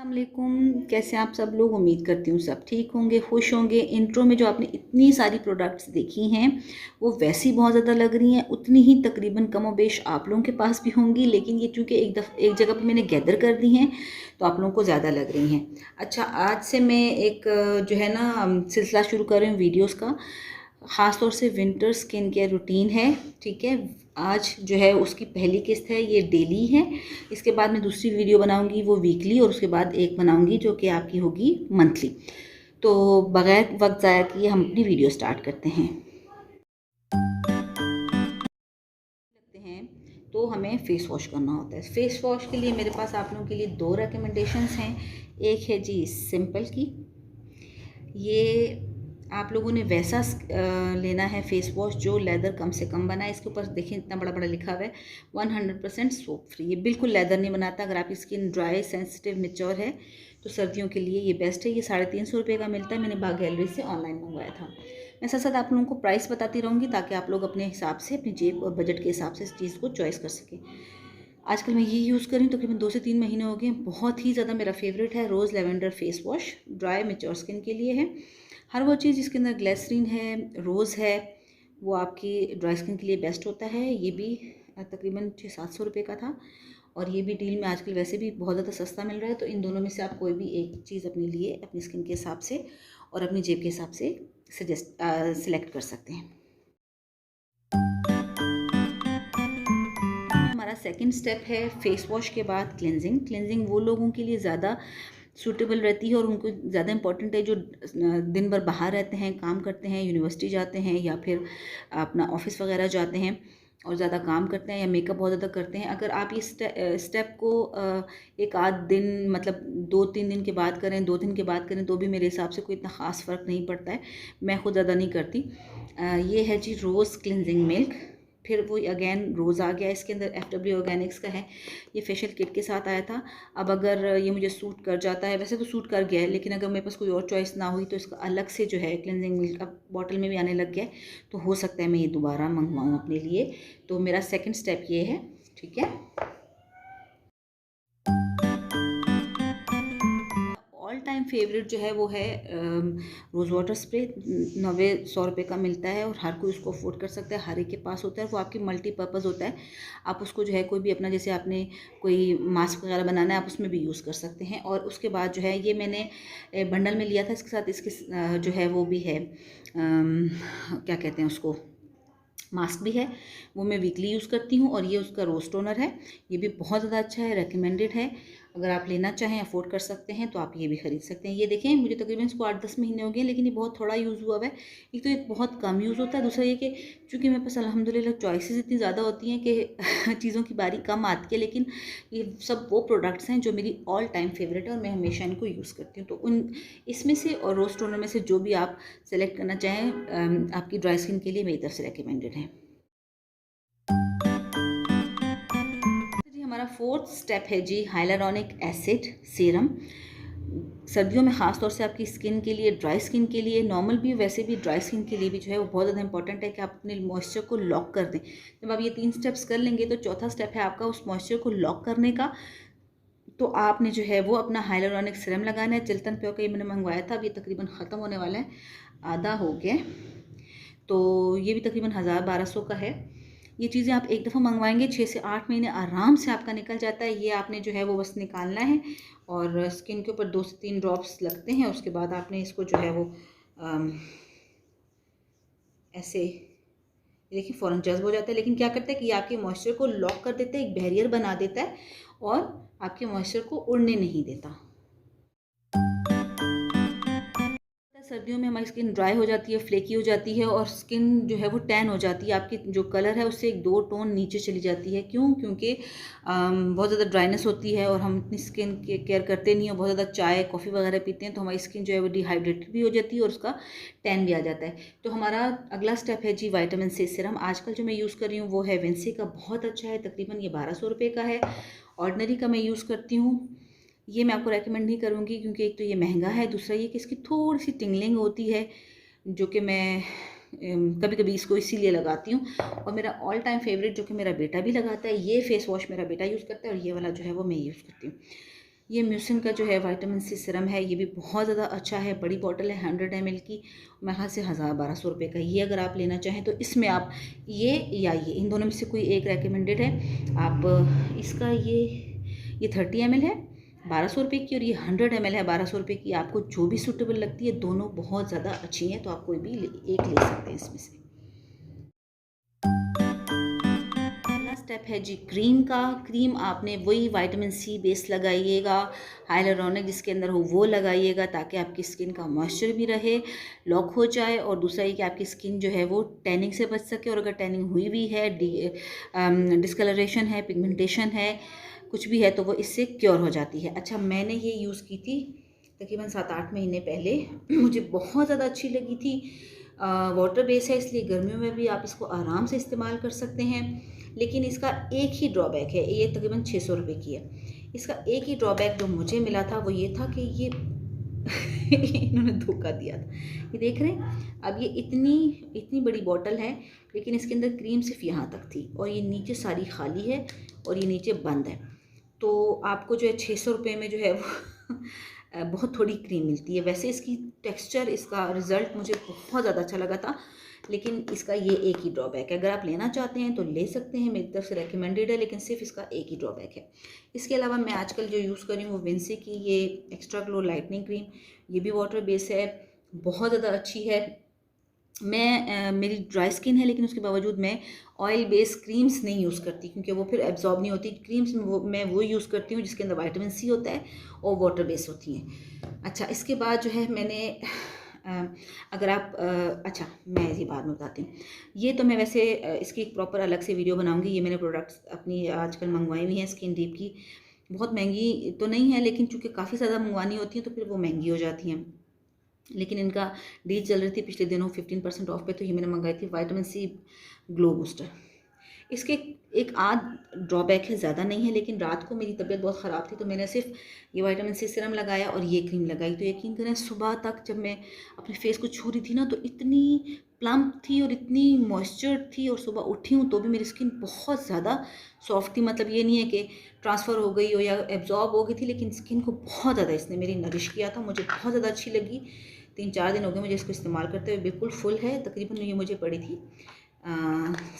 अस्सलामुअलैकुम। कैसे हैं आप सब लोग? उम्मीद करती हूँ सब ठीक होंगे, खुश होंगे। इंट्रो में जो आपने इतनी सारी प्रोडक्ट्स देखी हैं वो वैसी बहुत ज़्यादा लग रही हैं, उतनी ही तकरीबन कम और बेश आप लोगों के पास भी होंगी, लेकिन ये चूँकि एक जगह पर मैंने गैदर कर दी हैं तो आप लोगों को ज़्यादा लग रही हैं। अच्छा, आज से मैं एक जो है ना सिलसिला शुरू कर रही हूँ वीडियोज़ का। ख़ास तौर से विंटर स्किन केयर रूटीन है, ठीक है। आज जो है उसकी पहली किस्त है, ये डेली है। इसके बाद मैं दूसरी वीडियो बनाऊंगी वो वीकली, और उसके बाद एक बनाऊंगी जो कि आपकी होगी मंथली। तो बग़ैर वक्त ज़ाया किए हम अपनी वीडियो स्टार्ट करते हैं। करते हैं तो हमें फ़ेस वॉश करना होता है। फ़ेस वॉश के लिए मेरे पास आप लोगों के लिए दो रिकमेंडेशंस हैं। एक है जी सिंपल की, ये आप लोगों ने वैसा लेना है फेस वॉश जो लेदर कम से कम बनाए। इसके ऊपर देखिए इतना बड़ा बड़ा लिखा हुआ है 100% सोप फ्री। ये बिल्कुल लेदर नहीं बनाता। अगर आपकी स्किन ड्राई, सेंसिटिव, मेच्योर है तो सर्दियों के लिए ये बेस्ट है। ये 350 रुपये का मिलता है। मैंने बाग गैलरी से ऑनलाइन मंगवाया था। मैं साथ साथ आप लोगों को प्राइस बताती रहूँगी ताकि आप लोग अपने हिसाब से, अपनी जेब और बजट के हिसाब से इस चीज़ को चॉइस कर सकें। आजकल मैं ये यूज़ कर रही हूँ, तकरीबन 2 से 3 महीने हो गए। बहुत ही ज़्यादा मेरा फेवरेट है rose lavender face wash. Dry mature skin के लिए है। हर वो चीज़ जिसके अंदर ग्लिसरीन है, रोज़ है, वो आपकी ड्राई स्किन के लिए बेस्ट होता है। ये भी तकरीबन 600-700 रुपये का था, और ये भी डील में आजकल वैसे भी बहुत ज़्यादा सस्ता मिल रहा है। तो इन दोनों में से आप कोई भी एक चीज़ अपने लिए, अपनी स्किन के हिसाब से और अपनी जेब के हिसाब से सिलेक्ट कर सकते हैं। हमारा सेकंड स्टेप है फेस वॉश के बाद क्लेंजिंग। क्लेंजिंग वो लोगों के लिए ज़्यादा सूटेबल रहती है और उनको ज़्यादा इंपॉर्टेंट है जो दिन भर बाहर रहते हैं, काम करते हैं, यूनिवर्सिटी जाते हैं या फिर अपना ऑफिस वगैरह जाते हैं और ज़्यादा काम करते हैं या मेकअप बहुत ज़्यादा करते हैं। अगर आप इस स्टेप को एक आध दिन, मतलब 2-3 दिन के बाद करें, 2 दिन के बाद करें, तो भी मेरे हिसाब से कोई इतना ख़ास फ़र्क नहीं पड़ता है। मैं खुद ज़्यादा नहीं करती। ये है जी रोज़ क्लिनजिंग मिल्क। फिर वो अगेन रोज़ आ गया। इसके अंदर FW ऑर्गेनिक्स का है। ये फेशियल किट के साथ आया था। अब अगर ये मुझे सूट कर जाता है, वैसे तो सूट कर गया है, लेकिन अगर मेरे पास कोई और चॉइस ना हुई तो इसका अलग से जो है क्लिनजिंग मिल्क अब बॉटल में भी आने लग गया है, तो हो सकता है मैं ये दोबारा मंगवाऊँ अपने लिए। तो मेरा सेकंड स्टेप ये है, ठीक है। ऑल टाइम फेवरेट जो है वो है रोज़ वाटर स्प्रे। 90-100 रुपये का मिलता है और हर कोई उसको अफोर्ड कर सकता है, हर एक के पास होता है। वो आपकी मल्टीपर्पज़ होता है। आप उसको जो है कोई भी अपना, जैसे आपने कोई मास्क वगैरह बनाना है, आप उसमें भी यूज़ कर सकते हैं। और उसके बाद जो है ये मैंने बंडल में लिया था। इसके साथ इसके जो है वो भी है, क्या कहते हैं उसको, मास्क भी है। वो मैं वीकली यूज़ करती हूँ। और ये उसका रोज़ टोनर है। ये भी बहुत ज़्यादा अच्छा है, रेकमेंडेड है। अगर आप लेना चाहें, अफोर्ड कर सकते हैं, तो आप ये भी ख़रीद सकते हैं। ये देखें, मुझे तकरीबन इसको 8-10 महीने हो गए, लेकिन ये बहुत थोड़ा यूज़ हुआ हुआ है। एक तो ये बहुत कम यूज़ होता है, दूसरा ये कि चूँकि मेरे पास अल्हम्दुलिल्लाह चॉइसेस इतनी ज़्यादा होती हैं कि चीज़ों की बारी कम आती है, लेकिन ये सब वो प्रोडक्ट्स हैं जो मेरी ऑल टाइम फेवरेट है और मैं हमेशा इनको यूज़ करती हूँ। तो उन इसमें से और रोज़ टोनर में से जो भी आप सेलेक्ट करना चाहें आपकी ड्राई स्किन के लिए, मेरी तरफ से रिकमेंडेड है। जी, हमारा फोर्थ स्टेप है जी हाइलुरोनिक एसिड सीरम। सर्दियों में ख़ास तौर से आपकी स्किन के लिए, ड्राई स्किन के लिए, नॉर्मल भी, वैसे भी ड्राई स्किन के लिए भी जो है वो बहुत ज़्यादा इंपॉर्टेंट है कि आप अपने मॉइस्चर को लॉक कर दें। जब आप ये 3 स्टेप्स कर लेंगे तो चौथा स्टेप है आपका उस मॉइस्चर को लॉक करने का। तो आपने जो है वो अपना हाइलुरोनिक सीरम लगाना है। चिल्तन प्योर का ये मैंने मंगवाया था, अब ये तकरीबन ख़त्म होने वाला है, आधा हो गया। तो ये भी तकरीबन 1000-1200 का है। ये चीज़ें आप एक दफ़ा मंगवाएंगे, 6 से 8 महीने आराम से आपका निकल जाता है। ये आपने जो है वो बस निकालना है और स्किन के ऊपर 2 से 3 ड्रॉप्स लगते हैं। उसके बाद आपने इसको जो है वो ऐसे, देखिए फ़ौरन जज़्ब हो जाता है। लेकिन क्या करता है कि ये आपके मॉइस्चर को लॉक कर देता है, एक बैरियर बना देता है और आपके मॉइस्चर को उड़ने नहीं देता। सर्दियों में हमारी स्किन ड्राई हो जाती है, फ्लेकी हो जाती है और स्किन जो है वो टैन हो जाती है। आपकी जो कलर है उससे 1-2 टोन नीचे चली जाती है। क्यों? क्योंकि बहुत ज़्यादा ड्राइनेस होती है और हम अपनी स्किन की केयर करते नहीं हैं। बहुत ज़्यादा चाय, कॉफ़ी वगैरह पीते हैं तो हमारी स्किन जो है वो डिहाइड्रेटेड भी हो जाती है और उसका टैन भी आ जाता है। तो हमारा अगला स्टेप है जी विटामिन सी सीरम। आजकल जो मैं यूज़ कर रही हूँ वो है विंसी का, बहुत अच्छा है। तकरीबन ये 1200 रुपये का है। ऑर्डिनरी का मैं यूज़ करती हूँ। ये मैं आपको रेकमेंड नहीं करूँगी क्योंकि एक तो ये महंगा है, दूसरा ये कि इसकी थोड़ी सी टिंगलिंग होती है, जो कि मैं कभी कभी इसको इसीलिए लगाती हूँ। और मेरा ऑल टाइम फेवरेट जो कि मेरा बेटा भी लगाता है, ये फेस वॉश मेरा बेटा यूज़ करता है और ये वाला जो है वो मैं यूज़ करती हूँ। ये म्यूसिन का जो है विटामिन सी सीरम है, ये भी बहुत ज़्यादा अच्छा है। बड़ी बॉटल है 100 ml की, मेरे ख्याल से 1000-1200 रुपये का। ये अगर आप लेना चाहें तो इसमें आप ये या ये इन दोनों में से कोई एक रेकमेंडेड है। आप इसका ये 30 ml है 1200 रुपये की, और ये 100 ml है 1200 रुपये की। आपको जो भी सूटेबल लगती है, दोनों बहुत ज़्यादा अच्छी हैं, तो आप कोई भी एक ले सकते हैं इसमें से। स्टेप है जी क्रीम का। क्रीम आपने वही विटामिन सी बेस लगाइएगा, हाइलुरोनिक जिसके अंदर हो वो लगाइएगा, ताकि आपकी स्किन का मॉइस्चर भी रहे, लॉक हो जाए। और दूसरा ये कि आपकी स्किन जो है वो टैनिंग से बच सके, और अगर टैनिंग हुई भी है, डिस्कलरेशन है, पिगमेंटेशन है, कुछ भी है, तो वो इससे क्योर हो जाती है। अच्छा, मैंने ये यूज़ की थी तकरीबन 7-8 महीने पहले। मुझे बहुत ज़्यादा अच्छी लगी थी। वाटर बेस है, इसलिए गर्मियों में भी आप इसको आराम से इस्तेमाल कर सकते हैं। लेकिन इसका एक ही ड्रॉबैक है, ये तकरीबन 600 रुपये की है। इसका एक ही ड्रॉबैक जो मुझे मिला था वो ये था कि ये इन्होंने धोखा दिया था। ये देख रहे हैं, अब ये इतनी बड़ी बॉटल है, लेकिन इसके अंदर क्रीम सिर्फ यहाँ तक थी, और ये नीचे सारी खाली है, और ये नीचे बंद है। तो आपको जो है 600 रुपये में जो है वो बहुत थोड़ी क्रीम मिलती है। वैसे इसकी टेक्सचर, इसका रिज़ल्ट मुझे बहुत ज़्यादा अच्छा लगा था, लेकिन इसका ये एक ही ड्रॉबैक है। अगर आप लेना चाहते हैं तो ले सकते हैं, मेरी तरफ से रेकमेंडेड है, लेकिन सिर्फ इसका एक ही ड्रॉबैक है। इसके अलावा मैं आजकल जो यूज़ कर रही हूँ वो विंसी की ये एक्स्ट्रा ग्लो लाइटनिंग क्रीम, ये भी वाटर बेस है, बहुत ज़्यादा अच्छी है। मेरी ड्राई स्किन है, लेकिन उसके बावजूद मैं ऑयल बेस्ड क्रीम्स नहीं यूज़ करती, क्योंकि वो फिर एब्जॉर्ब नहीं होती। क्रीम्स मैं वो यूज़ करती हूँ जिसके अंदर विटामिन सी होता है और वाटर बेस्ड होती हैं। अच्छा, इसके बाद जो है मैंने अगर आप अच्छा, मैं इसी बाद में बताती हूँ। ये तो मैं वैसे इसकी एक प्रॉपर अलग से वीडियो बनाऊँगी। ये मैंने प्रोडक्ट्स अपनी आजकल मंगवाई हुई हैं स्किन डीप की। बहुत महंगी तो नहीं है, लेकिन चूँकि काफ़ी ज़्यादा मंगवानी होती हैं तो फिर वो महंगी हो जाती हैं। लेकिन इनका डील चल रही थी पिछले दिनों 15% ऑफ पे, तो ये मैंने मंगाई थी विटामिन सी ग्लो बूस्टर। इसके एक आध ड्रॉबैक है, ज़्यादा नहीं है, लेकिन रात को मेरी तबीयत बहुत ख़राब थी, तो मैंने सिर्फ ये विटामिन सी सीरम लगाया और ये क्रीम लगाई। तो यकीन करें, सुबह तक जब मैं अपने फेस को छू रही थी ना, तो इतनी प्लम्प थी और इतनी मॉइस्चर थी, और सुबह उठी हूँ तो भी मेरी स्किन बहुत ज़्यादा सॉफ्ट थी। मतलब ये नहीं है कि ट्रांसफ़र हो गई हो या एब्जॉर्ब हो गई थी, लेकिन स्किन को बहुत ज़्यादा इसने मेरी नरिश किया था। मुझे बहुत ज़्यादा अच्छी लगी। 3-4 दिन हो गए मुझे इसको इस्तेमाल करते हुए। बिल्कुल फुल है, तकरीबन ये मुझे पड़ी थी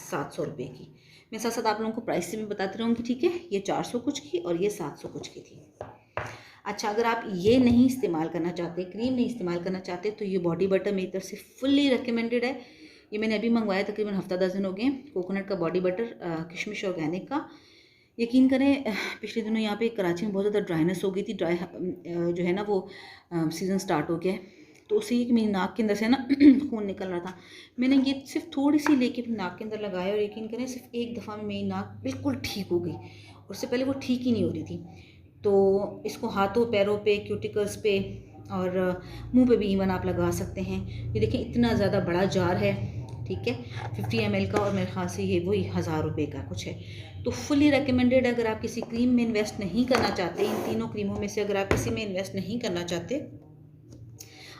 700 रुपये की। मैं साथ साथ आप लोगों को प्राइस से भी बताती रहूँगी, ठीक है। ये 400 कुछ की और ये 700 कुछ की थी। अच्छा, अगर आप ये नहीं इस्तेमाल करना चाहते, क्रीम नहीं इस्तेमाल करना चाहते, तो ये बॉडी बटर मेरी तरफ से फुल्ली रिकमेंडेड है। ये मैंने अभी मंगवाया, तकरीबन हफ्ता 10 दिन हो गए। कोकोनट का बॉडी बटर, किशमिश ऑर्गेनिक का। यकीन करें, पिछले दिनों यहाँ पे कराची में बहुत ज़्यादा ड्राइनेस हो गई थी। जो है ना वो सीज़न स्टार्ट हो गया है, तो उसी की मेरी नाक के अंदर से ना खून निकल रहा था। मैंने ये सिर्फ थोड़ी सी लेके अपनी नाक के अंदर लगाया, और यकीन करें सिर्फ एक दफ़ा में मेरी नाक बिल्कुल ठीक हो गई। उससे पहले वो ठीक ही नहीं हो रही थी। तो इसको हाथों, पैरों पे, क्यूटिकल्स पे और मुंह पे भी इवन आप लगा सकते हैं। ये देखें, इतना ज़्यादा बड़ा जार है, ठीक है, 50 ml का, और मेरे ख्याल से ये वही 1000 रुपये का कुछ है। तो फुली रिकमेंडेड। अगर आप किसी क्रीम में इन्वेस्ट नहीं करना चाहते, इन तीनों क्रीमों में से अगर आप किसी में इन्वेस्ट नहीं करना चाहते,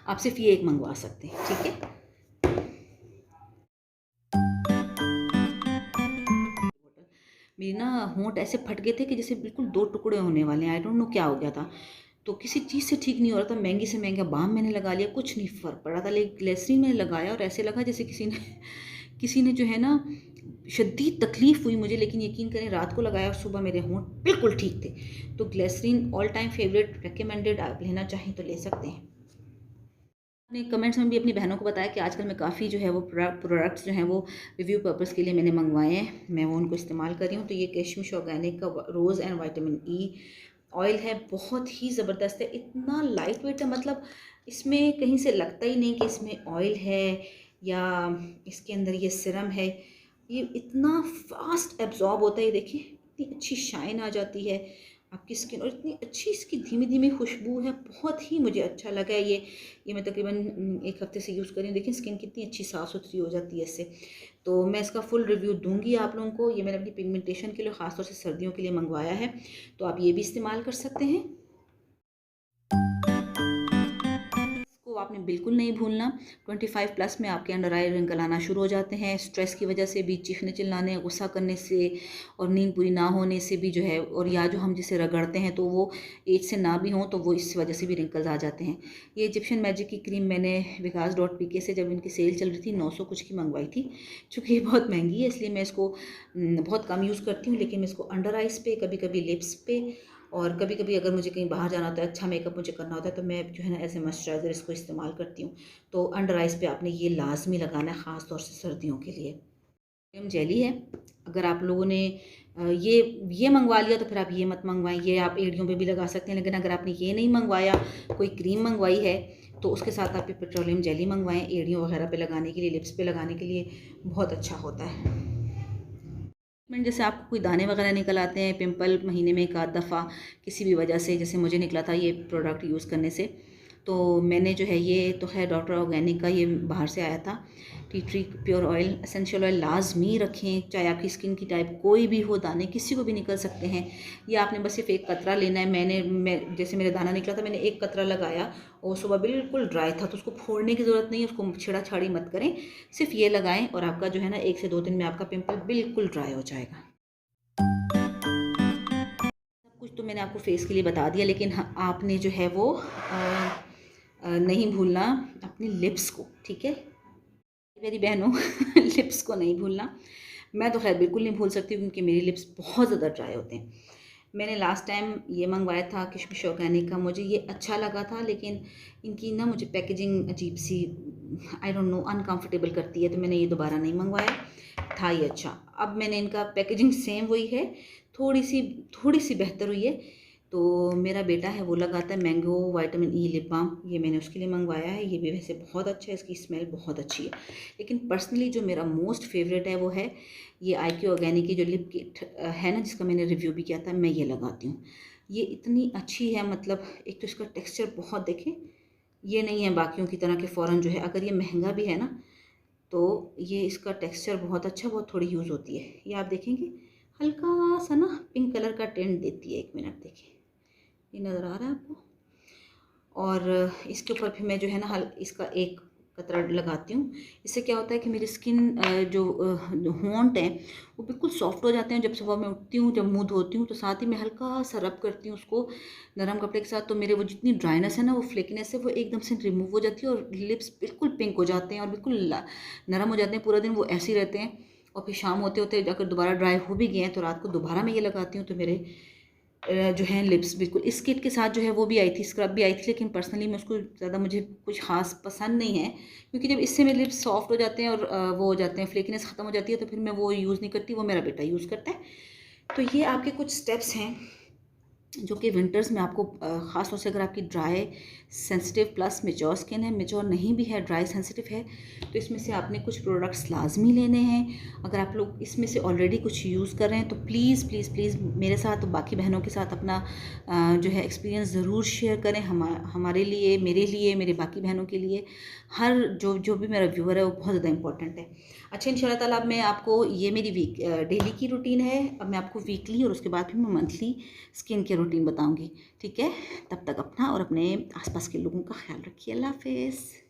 आप सिर्फ ये एक मंगवा सकते हैं, ठीक है। मेरी ना होंठ ऐसे फट गए थे कि जैसे बिल्कुल 2 टुकड़े होने वाले हैं। आई डोंट नो क्या हो गया था। तो किसी चीज़ से ठीक नहीं हो रहा था। महंगी से महंगा बाम मैंने लगा लिया, कुछ नहीं फ़र्क पड़ा था। लेकिन ग्लिसरीन मैंने लगाया और ऐसे लगा जैसे किसी ने जो है ना, शदीद तकलीफ़ हुई मुझे। लेकिन यकीन करें, रात को लगाया और सुबह मेरे होंठ बिल्कुल ठीक थे। तो glycerin all time favourite, recommended. आप लेना चाहें तो ले सकते हैं। अपने कमेंट्स में भी अपनी बहनों को बताया कि आजकल मैं काफ़ी जो है वो प्रोडक्ट्स जो हैं वो रिव्यू पर्पस के लिए मैंने मंगवाए हैं। मैं वो उनको इस्तेमाल कर रही हूँ। तो ये किशमिश ऑर्गेनिक का रोज़ एंड विटामिन ई ऑयल है, बहुत ही ज़बरदस्त है। इतना लाइट वेट है, मतलब इसमें कहीं से लगता ही नहीं कि इसमें ऑयल है या इसके अंदर ये सिरम है। ये इतना फास्ट एब्जॉर्ब होता है। ये देखिए, इतनी अच्छी शाइन आ जाती है आपकी स्किन, और इतनी अच्छी इसकी धीमी धीमी खुशबू है। बहुत ही मुझे अच्छा लगा है ये मैं तकरीबन 1 हफ्ते से यूज़ कर रही हूँ। देखिए स्किन कितनी अच्छी साफ़ सुथरी हो जाती है इससे। तो मैं इसका फुल रिव्यू दूंगी आप लोगों को। ये मैंने अपनी पिगमेंटेशन के लिए, ख़ासतौर से सर्दियों के लिए मंगवाया है, तो आप ये भी इस्तेमाल कर सकते हैं। इसको को आपने बिल्कुल नहीं भूलना। 25 प्लस में आपके अंडर आई रिंकल आना शुरू हो जाते हैं, स्ट्रेस की वजह से भी, चीखने चिल्लाने, गुस्सा करने से और नींद पूरी ना होने से भी जो है, और या जो हम जिसे रगड़ते हैं तो वो एज से ना भी हों तो वो इस वजह से भी रिंकल्स आ जाते हैं। ये इजिप्शियन मैजिक की क्रीम मैंने विकास.pk से जब इनकी सेल चल रही थी 900 कुछ की मंगवाई थी। चूँकि ये बहुत महंगी है इसलिए मैं इसको बहुत कम यूज़ करती हूँ, लेकिन मैं इसको अंडर आइज़ पे, कभी कभी लिप्स पे, और कभी कभी अगर मुझे कहीं बाहर जाना होता है, अच्छा मेकअप मुझे करना होता है, तो मैं जो है ना एज ए मॉइस्चराइज़र इसको इस्तेमाल करती हूँ। तो अंडर आइज़ पे आपने ये लाजमी लगाना है, ख़ास तौर से सर्दियों के लिए। जेली है, अगर आप लोगों ने ये मंगवा लिया तो फिर आप ये मत मंगवाएं, ये आप एड़ियों पे भी लगा सकते हैं। लेकिन अगर आपने ये नहीं मंगवाया, कोई क्रीम मंगवाई है, तो उसके साथ आप पेट्रोलियम जेली मंगवाएं एड़ियों वगैरह पे लगाने के लिए, लिप्स पे लगाने के लिए बहुत अच्छा होता है। जैसे आपको कोई दाने वगैरह निकल आते हैं, पिंपल महीने में एक आध दफ़ा किसी भी वजह से, जैसे मुझे निकला था ये प्रोडक्ट यूज़ करने से, तो मैंने जो है, ये तो है डॉक्टर ऑर्गेनिक का, ये बाहर से आया था, tea tree pure oil essential oil लाजमी रखें, चाहे आपकी स्किन की टाइप कोई भी हो, दाने किसी को भी निकल सकते हैं। ये आपने बस सिर्फ एक कतरा लेना है। मैं जैसे मेरा दाना निकला था, मैंने एक कतरा लगाया और सुबह बिल्कुल ड्राई था, तो उसको फोड़ने की ज़रूरत नहीं है, उसको छेड़ा छाड़ी मत करें, सिर्फ ये लगाएं और आपका जो है ना 1 से 2 दिन में आपका पिंपल बिल्कुल ड्राई हो जाएगा। सब कुछ तो मैंने आपको फेस के लिए बता दिया, लेकिन हाँ, आपने जो है वो नहीं भूलना अपने लिप्स को, ठीक है मेरी बहनों लिप्स को नहीं भूलना। मैं तो खैर बिल्कुल नहीं भूल सकती क्योंकि मेरी लिप्स बहुत ज़्यादा ड्राई होते हैं। मैंने लास्ट टाइम ये मंगवाया था किशमिश ऑर्गेनिक का, मुझे ये अच्छा लगा था, लेकिन इनकी ना मुझे पैकेजिंग अजीब सी, आई डोंट नो, अनकंफर्टेबल करती है, तो मैंने ये दोबारा नहीं मंगवाया। था ये अच्छा। अब मैंने इनका पैकेजिंग सेम वही है, थोड़ी सी बेहतर हुई है। तो मेरा बेटा है वो लगाता है mango vitamin E lip balm, ये मैंने उसके लिए मंगवाया है। ये भी वैसे बहुत अच्छा है, इसकी स्मेल बहुत अच्छी है, लेकिन पर्सनली जो मेरा मोस्ट फेवरेट है वो है ये IQ ऑर्गेनिक की जो लिप किट है ना, जिसका मैंने रिव्यू भी किया था, मैं ये लगाती हूँ। ये इतनी अच्छी है, मतलब एक तो इसका टेक्सचर बहुत, देखें ये नहीं है बाकियों की तरह के फ़ौरन जो है, अगर ये महंगा भी है ना तो ये इसका टेक्सचर बहुत अच्छा, बहुत थोड़ी यूज़ होती है। ये आप देखेंगे हल्का सा ना पिंक कलर का टेंट देती है, 1 मिनट देखें, ये नज़र आ रहा है आपको। और इसके ऊपर फिर मैं जो है ना इसका एक कतरा लगाती हूँ। इससे क्या होता है कि मेरी स्किन जो होंठ हैं वो बिल्कुल सॉफ्ट हो जाते हैं। जब सुबह मैं उठती हूँ, जब मुँह धोती हूँ, तो साथ ही मैं हल्का सा रब करती हूँ उसको नरम कपड़े के साथ, तो मेरे वो जितनी ड्राइनेस है ना, वो फ्लेकीनेस है, वो एकदम से रिमूव हो जाती है और लिप्स बिल्कुल पिंक हो जाते हैं और बिल्कुल नरम हो जाते हैं। पूरा दिन वो ऐसे ही रहते हैं और फिर शाम होते होते अगर दोबारा ड्राई हो भी गए हैं तो रात को दोबारा मैं ये लगाती हूँ, तो मेरे जो है लिप्स बिल्कुल। इस किट के साथ जो है वो भी आई थी, स्क्रब भी आई थी, लेकिन पर्सनली मैं उसको ज़्यादा, मुझे कुछ ख़ास पसंद नहीं है, क्योंकि जब इससे मेरे लिप्स सॉफ्ट हो जाते हैं और वो हो जाते हैं, फ्लेकीनेस ख़त्म हो जाती है, तो फिर मैं वो यूज़ नहीं करती, वो मेरा बेटा यूज़ करता है। तो ये आपके कुछ स्टेप्स हैं जो कि विंटर्स में आपको, ख़ास तौर से अगर आपकी dry sensitive plus mature skin है, मेच्योर नहीं भी है, ड्राई सेंसिटिव है, तो इसमें से आपने कुछ प्रोडक्ट्स लाजमी लेने हैं। अगर आप लोग इसमें से ऑलरेडी कुछ यूज़ कर रहे हैं तो प्लीज़ प्लीज़ प्लीज़ मेरे साथ और बाकी बहनों के साथ अपना जो है एक्सपीरियंस ज़रूर शेयर करें, हमारे लिए, मेरे लिए, मेरे बाकी बहनों के लिए। हर जो भी मेरा व्यूअर है वो बहुत ज़्यादा इंपॉर्टेंट है। अच्छा, इंशाल्लाह ताला अब मैं आपको, ये मेरी डेली की रूटीन है, अब मैं आपको वीकली और उसके बाद फिर मैं मंथली स्किन केयर रूटीन बताऊंगी, ठीक है। तब तक अपना और अपने आसपास के लोगों का ख्याल रखिए। अल्लाह हाफिज़।